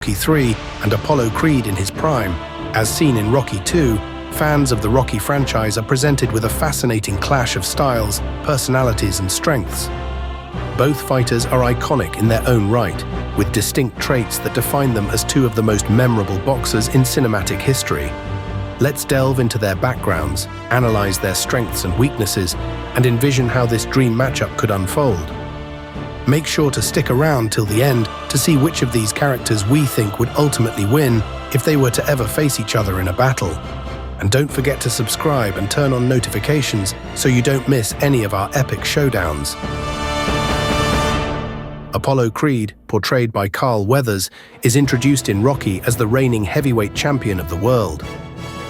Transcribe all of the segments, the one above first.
Rocky III and Apollo Creed in his prime. As seen in Rocky II, fans of the Rocky franchise are presented with a fascinating clash of styles, personalities, and strengths. Both fighters are iconic in their own right, with distinct traits that define them as two of the most memorable boxers in cinematic history. Let's delve into their backgrounds, analyze their strengths and weaknesses, and envision how this dream matchup could unfold. Make sure to stick around till the end to see which of these characters we think would ultimately win if they were to ever face each other in a battle. And don't forget to subscribe and turn on notifications so you don't miss any of our epic showdowns. Apollo Creed, portrayed by Carl Weathers, is introduced in Rocky as the reigning heavyweight champion of the world.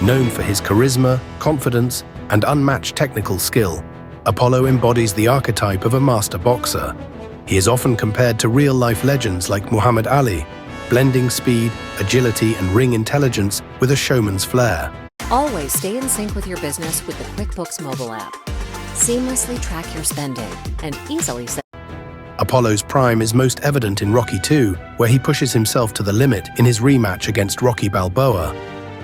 Known for his charisma, confidence, and unmatched technical skill, Apollo embodies the archetype of a master boxer. He is often compared to real-life legends like Muhammad Ali, blending speed, agility, and ring intelligence with a showman's flair. Always stay in sync with your business with the QuickBooks mobile app. Seamlessly track your spending and easily set. Apollo's prime is most evident in Rocky II, where he pushes himself to the limit in his rematch against Rocky Balboa.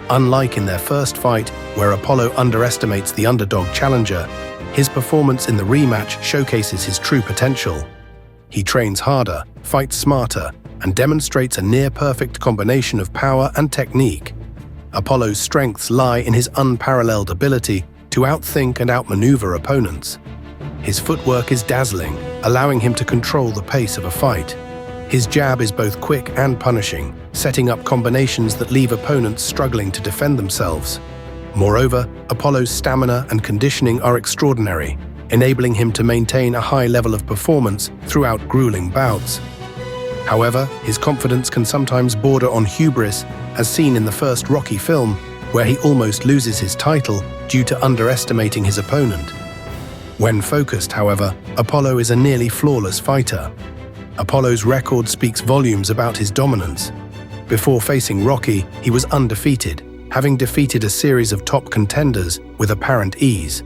Unlike in their first fight, where Apollo underestimates the underdog challenger, his performance in the rematch showcases his true potential. He trains harder, fights smarter, and demonstrates a near-perfect combination of power and technique. Apollo's strengths lie in his unparalleled ability to outthink and outmaneuver opponents. His footwork is dazzling, allowing him to control the pace of a fight. His jab is both quick and punishing, setting up combinations that leave opponents struggling to defend themselves. Moreover, Apollo's stamina and conditioning are extraordinary, enabling him to maintain a high level of performance throughout grueling bouts. However, his confidence can sometimes border on hubris, as seen in the first Rocky film, where he almost loses his title due to underestimating his opponent. When focused, however, Apollo is a nearly flawless fighter. Apollo's record speaks volumes about his dominance. Before facing Rocky, he was undefeated, having defeated a series of top contenders with apparent ease.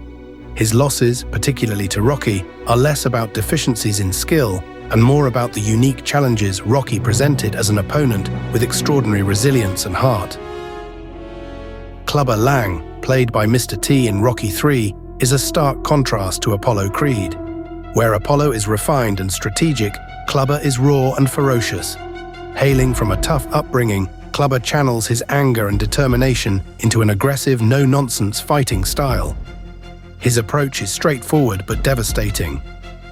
His losses, particularly to Rocky, are less about deficiencies in skill and more about the unique challenges Rocky presented as an opponent with extraordinary resilience and heart. Clubber Lang, played by Mr. T in Rocky III, is a stark contrast to Apollo Creed. Where Apollo is refined and strategic, Clubber is raw and ferocious. Hailing from a tough upbringing, Clubber channels his anger and determination into an aggressive, no-nonsense fighting style. His approach is straightforward but devastating.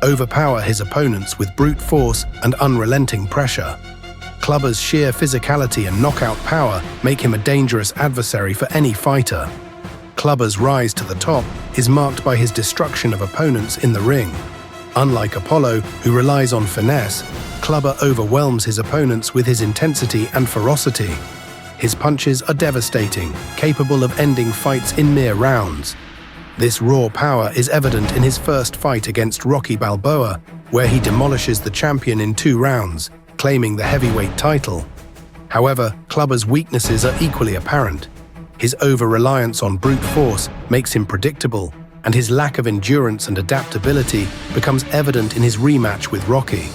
Overpower his opponents with brute force and unrelenting pressure. Clubber's sheer physicality and knockout power make him a dangerous adversary for any fighter. Clubber's rise to the top is marked by his destruction of opponents in the ring. Unlike Apollo, who relies on finesse, Clubber overwhelms his opponents with his intensity and ferocity. His punches are devastating, capable of ending fights in mere rounds. This raw power is evident in his first fight against Rocky Balboa, where he demolishes the champion in 2 rounds, claiming the heavyweight title. However, Clubber's weaknesses are equally apparent. His over-reliance on brute force makes him predictable, and his lack of endurance and adaptability becomes evident in his rematch with Rocky.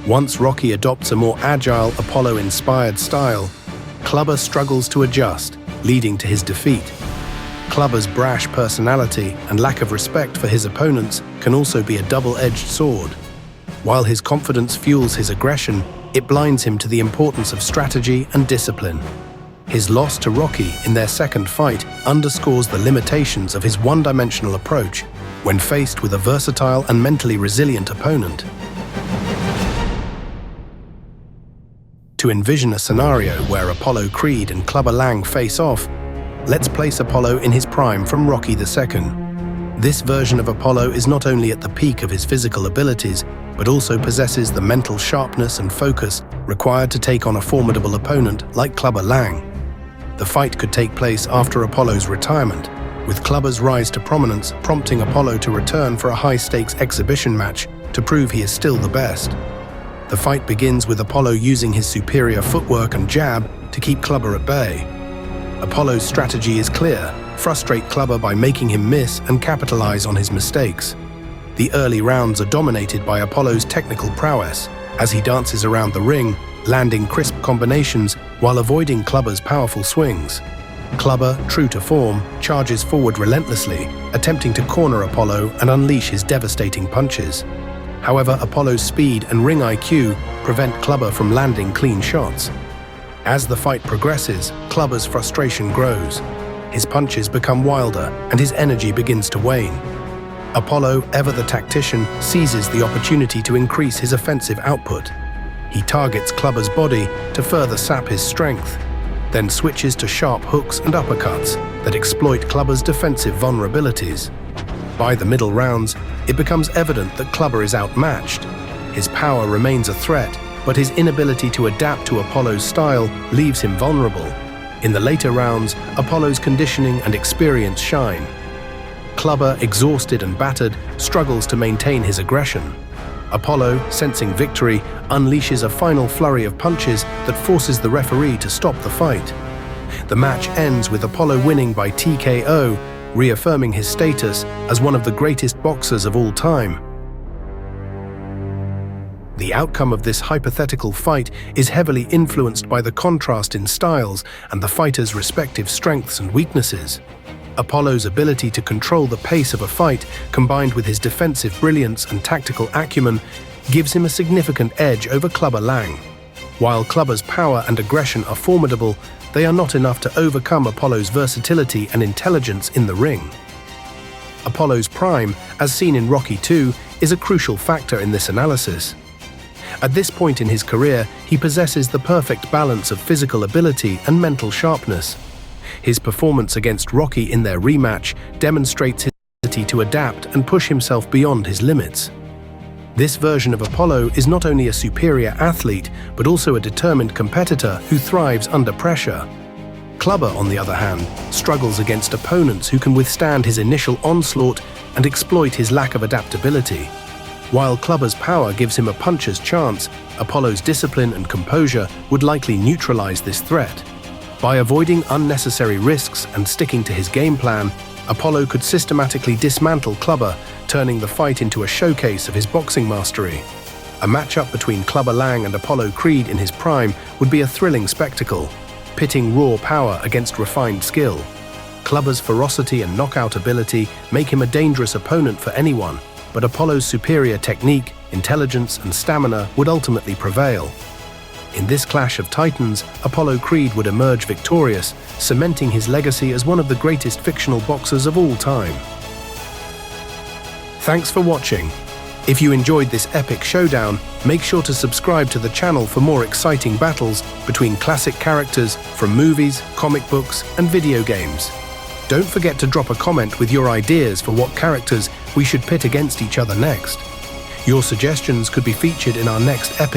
Once Rocky adopts a more agile, Apollo-inspired style, Clubber struggles to adjust, leading to his defeat. Clubber's brash personality and lack of respect for his opponents can also be a double-edged sword. While his confidence fuels his aggression, it blinds him to the importance of strategy and discipline. His loss to Rocky in their second fight underscores the limitations of his one-dimensional approach when faced with a versatile and mentally resilient opponent. To envision a scenario where Apollo Creed and Clubber Lang face off, let's place Apollo in his prime from Rocky II. This version of Apollo is not only at the peak of his physical abilities, but also possesses the mental sharpness and focus required to take on a formidable opponent like Clubber Lang. The fight could take place after Apollo's retirement, with Clubber's rise to prominence prompting Apollo to return for a high-stakes exhibition match to prove he is still the best. The fight begins with Apollo using his superior footwork and jab to keep Clubber at bay. Apollo's strategy is clear: frustrate Clubber by making him miss and capitalize on his mistakes. The early rounds are dominated by Apollo's technical prowess, as he dances around the ring, landing crisp combinations while avoiding Clubber's powerful swings. Clubber, true to form, charges forward relentlessly, attempting to corner Apollo and unleash his devastating punches. However, Apollo's speed and ring IQ prevent Clubber from landing clean shots. As the fight progresses, Clubber's frustration grows. His punches become wilder and his energy begins to wane. Apollo, ever the tactician, seizes the opportunity to increase his offensive output. He targets Clubber's body to further sap his strength, then switches to sharp hooks and uppercuts that exploit Clubber's defensive vulnerabilities. By the middle rounds, it becomes evident that Clubber is outmatched. His power remains a threat, but his inability to adapt to Apollo's style leaves him vulnerable. In the later rounds, Apollo's conditioning and experience shine. Clubber, exhausted and battered, struggles to maintain his aggression. Apollo, sensing victory, unleashes a final flurry of punches that forces the referee to stop the fight. The match ends with Apollo winning by TKO, reaffirming his status as one of the greatest boxers of all time. The outcome of this hypothetical fight is heavily influenced by the contrast in styles and the fighters' respective strengths and weaknesses. Apollo's ability to control the pace of a fight, combined with his defensive brilliance and tactical acumen, gives him a significant edge over Clubber Lang. While Clubber's power and aggression are formidable, they are not enough to overcome Apollo's versatility and intelligence in the ring. Apollo's prime, as seen in Rocky II, is a crucial factor in this analysis. At this point in his career, he possesses the perfect balance of physical ability and mental sharpness. His performance against Rocky in their rematch demonstrates his ability to adapt and push himself beyond his limits. This version of Apollo is not only a superior athlete, but also a determined competitor who thrives under pressure. Clubber, on the other hand, struggles against opponents who can withstand his initial onslaught and exploit his lack of adaptability. While Clubber's power gives him a puncher's chance, Apollo's discipline and composure would likely neutralize this threat. By avoiding unnecessary risks and sticking to his game plan, Apollo could systematically dismantle Clubber, turning the fight into a showcase of his boxing mastery. A matchup between Clubber Lang and Apollo Creed in his prime would be a thrilling spectacle, pitting raw power against refined skill. Clubber's ferocity and knockout ability make him a dangerous opponent for anyone, but Apollo's superior technique, intelligence, and stamina would ultimately prevail. In this clash of titans, Apollo Creed would emerge victorious, cementing his legacy as one of the greatest fictional boxers of all time. Thanks for watching. If you enjoyed this epic showdown, make sure to subscribe to the channel for more exciting battles between classic characters from movies, comic books, and video games. Don't forget to drop a comment with your ideas for what characters we should pit against each other next. Your suggestions could be featured in our next epic